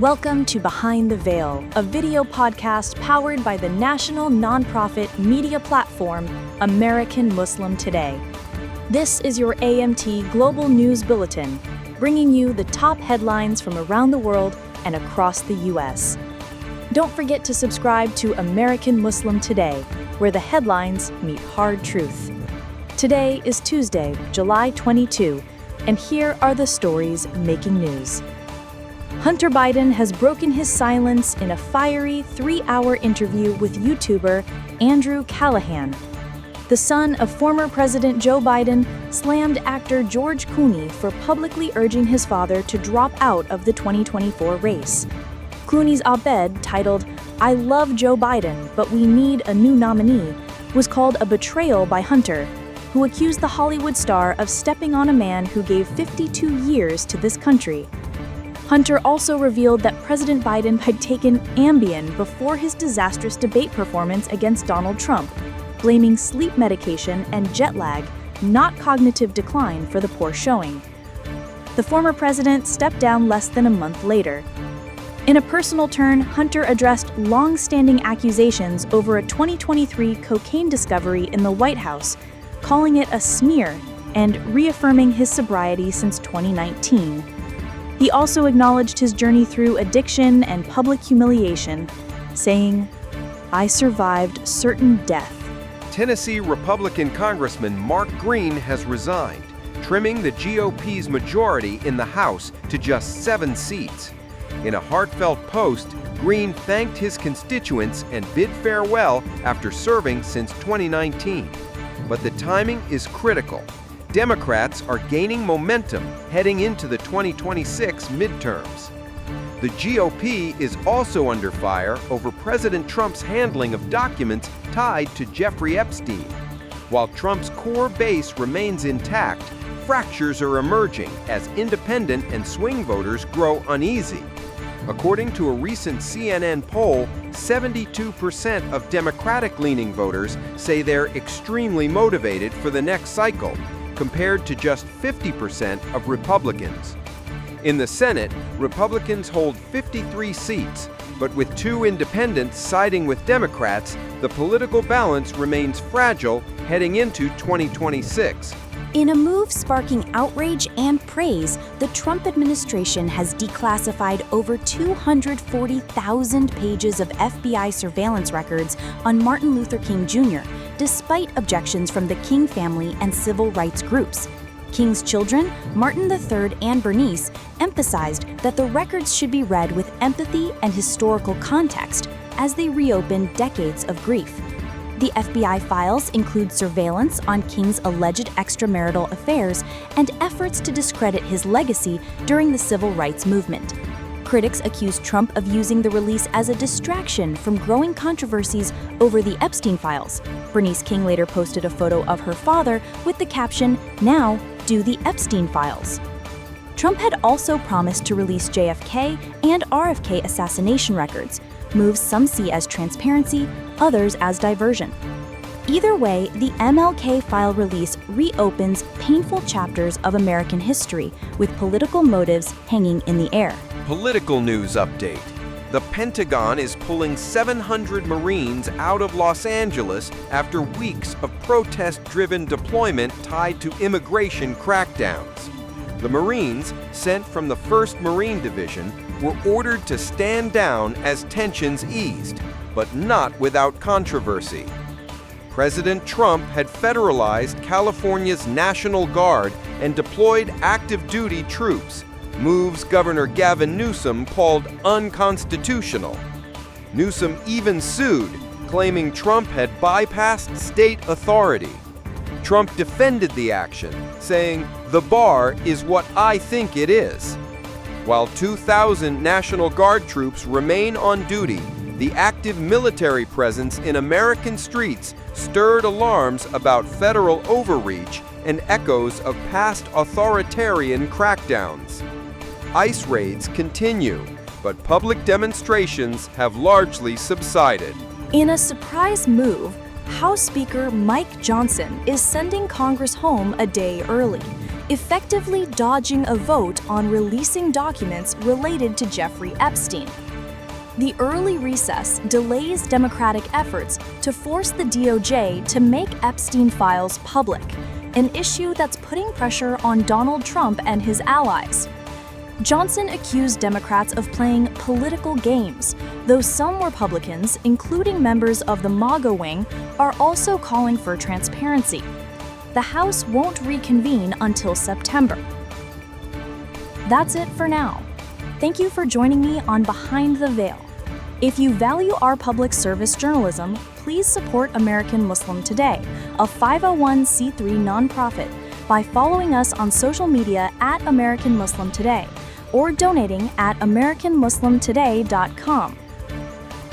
Welcome to Behind the Veil, a video podcast powered by the national nonprofit media platform American Muslim Today. This is your AMT Global News Bulletin, bringing you the top headlines from around the world and across the U.S. Don't forget to subscribe to American Muslim Today, where the headlines meet hard truth. Today is Tuesday, July 22, and here are the stories making news. Hunter Biden has broken his silence in a fiery 3-hour interview with YouTuber Andrew Callahan. The son of former President Joe Biden slammed actor George Clooney for publicly urging his father to drop out of the 2024 race. Clooney's op-ed, titled, "I love Joe Biden, but we need a new nominee," was called a betrayal by Hunter, who accused the Hollywood star of stepping on a man who gave 52 years to this country. Hunter also revealed that President Biden had taken Ambien before his disastrous debate performance against Donald Trump, blaming sleep medication and jet lag, not cognitive decline, for the poor showing. The former president stepped down less than a month later. In a personal turn, Hunter addressed long-standing accusations over a 2023 cocaine discovery in the White House, calling it a smear and reaffirming his sobriety since 2019. He also acknowledged his journey through addiction and public humiliation, saying, "I survived certain death." Tennessee Republican Congressman Mark Green has resigned, trimming the GOP's majority in the House to just 7 seats. In a heartfelt post, Green thanked his constituents and bid farewell after serving since 2019. But the timing is critical. Democrats are gaining momentum heading into the 2026 midterms. The GOP is also under fire over President Trump's handling of documents tied to Jeffrey Epstein. While Trump's core base remains intact, fractures are emerging as independent and swing voters grow uneasy. According to a recent CNN poll, 72% of Democratic-leaning voters say they're extremely motivated for the next cycle, compared to just 50% of Republicans. In the Senate, Republicans hold 53 seats, but with 2 independents siding with Democrats, the political balance remains fragile heading into 2026. In a move sparking outrage and praise, the Trump administration has declassified over 240,000 pages of FBI surveillance records on Martin Luther King Jr., despite objections from the King family and civil rights groups. King's children, Martin III and Bernice, emphasized that the records should be read with empathy and historical context as they reopen decades of grief. The FBI files include surveillance on King's alleged extramarital affairs and efforts to discredit his legacy during the civil rights movement. Critics accuse Trump of using the release as a distraction from growing controversies over the Epstein files. Bernice King later posted a photo of her father with the caption, "Now do the Epstein files." Trump had also promised to release JFK and RFK assassination records, moves some see as transparency, others as diversion. Either way, the MLK file release reopens painful chapters of American history with political motives hanging in the air. Political news update. The Pentagon is pulling 700 Marines out of Los Angeles after weeks of protest-driven deployment tied to immigration crackdowns. The Marines, sent from the 1st Marine Division, were ordered to stand down as tensions eased, but not without controversy. President Trump had federalized California's National Guard and deployed active-duty troops, moves Governor Gavin Newsom called unconstitutional. Newsom even sued, claiming Trump had bypassed state authority. Trump defended the action, saying, "The bar is what I think it is." While 2,000 National Guard troops remain on duty, the active military presence in American streets stirred alarms about federal overreach and echoes of past authoritarian crackdowns. ICE raids continue, but public demonstrations have largely subsided. In a surprise move, House Speaker Mike Johnson is sending Congress home a day early. effectively dodging a vote on releasing documents related to Jeffrey Epstein. The early recess delays Democratic efforts to force the DOJ to make Epstein files public, an issue that's putting pressure on Donald Trump and his allies. Johnson accused Democrats of playing political games, though some Republicans, including members of the MAGA wing, are also calling for transparency. The House won't reconvene until September. That's it for now. Thank you for joining me on Behind the Veil. If you value our public service journalism, please support American Muslim Today, a 501c3 nonprofit, by following us on social media at American Muslim Today or donating at AmericanMuslimToday.com.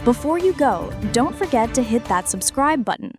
Before you go, don't forget to hit that subscribe button.